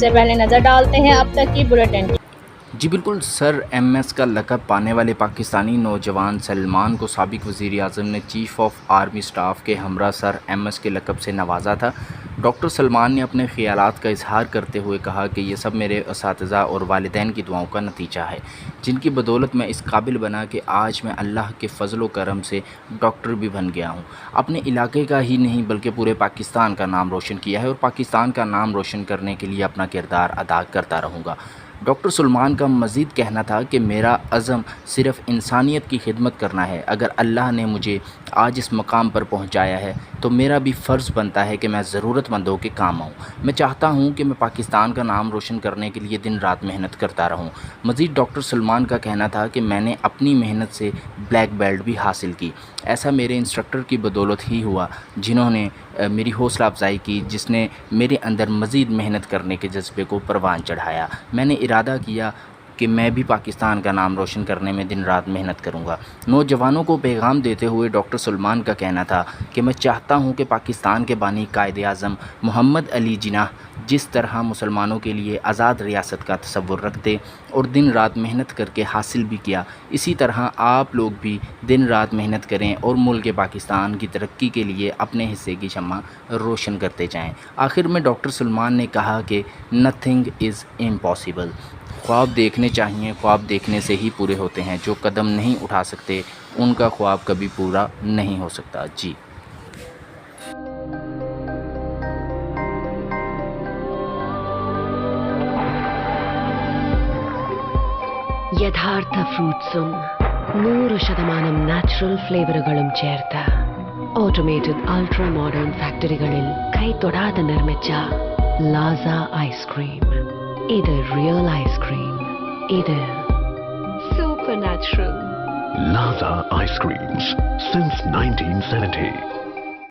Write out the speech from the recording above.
سے پہلے نظر ڈالتے ہیں اب تک کی بلیٹن۔ جی بالکل، سر ایم ایس کا لقب پانے والے پاکستانی نوجوان سلمان کو سابق وزیر اعظم نے چیف آف آرمی اسٹاف کے ہمراہ سر ایم ایس کے لقب سے نوازا تھا۔ ڈاکٹر سلمان نے اپنے خیالات کا اظہار کرتے ہوئے کہا کہ یہ سب میرے اساتذہ اور والدین کی دعاؤں کا نتیجہ ہے، جن کی بدولت میں اس قابل بنا کہ آج میں اللہ کے فضل و کرم سے ڈاکٹر بھی بن گیا ہوں۔ اپنے علاقے کا ہی نہیں بلکہ پورے پاکستان کا نام روشن کیا ہے اور پاکستان کا نام روشن کرنے کے لیے اپنا کردار ادا کرتا رہوں گا۔ ڈاکٹر سلمان کا مزید کہنا تھا کہ میرا عزم صرف انسانیت کی خدمت کرنا ہے۔ اگر اللہ نے مجھے آج اس مقام پر پہنچایا ہے تو میرا بھی فرض بنتا ہے کہ میں ضرورت مندوں کے کام آؤں۔ میں چاہتا ہوں کہ میں پاکستان کا نام روشن کرنے کے لیے دن رات محنت کرتا رہوں۔ مزید ڈاکٹر سلمان کا کہنا تھا کہ میں نے اپنی محنت سے بلیک بیلٹ بھی حاصل کی۔ ایسا میرے انسٹرکٹر کی بدولت ہی ہوا جنہوں نے میری حوصلہ افزائی کی، جس نے میرے اندر مزید محنت کرنے کے جذبے کو پروان چڑھایا۔ میں نے ارادہ کیا کہ میں بھی پاکستان کا نام روشن کرنے میں دن رات محنت کروں گا۔ نوجوانوں کو پیغام دیتے ہوئے ڈاکٹر سلمان کا کہنا تھا کہ میں چاہتا ہوں کہ پاکستان کے بانی قائد اعظم محمد علی جناح جس طرح مسلمانوں کے لیے آزاد ریاست کا تصور رکھتے اور دن رات محنت کر کے حاصل بھی کیا، اسی طرح آپ لوگ بھی دن رات محنت کریں اور ملک پاکستان کی ترقی کے لیے اپنے حصے کی شمع روشن کرتے جائیں۔ آخر میں ڈاکٹر سلمان نے کہا کہ نتھنگ از امپاسبل۔ خواب دیکھنے چاہیے، خواب دیکھنے سے ہی پورے ہوتے ہیں۔ جو قدم نہیں اٹھا سکتے ان کا خواب کبھی پورا نہیں ہو سکتا۔ جی യഥാർത്ഥ ഫ്രൂട്ട്സും 100% നാച്ചുറൽ ഫ്ലേവറുകളും ചേർത്ത ഓട്ടോമേറ്റഡ് അൾട്രാ മോഡേൺ ഫാക്ടറികളിൽ കൈതൊടാതെ നിർമ്മിച്ച ലാസ ഐസ്ക്രീം. ഇത് റിയൽ ഐസ്ക്രീം. ഇത് super natural. Laza Ice Creams since 1970.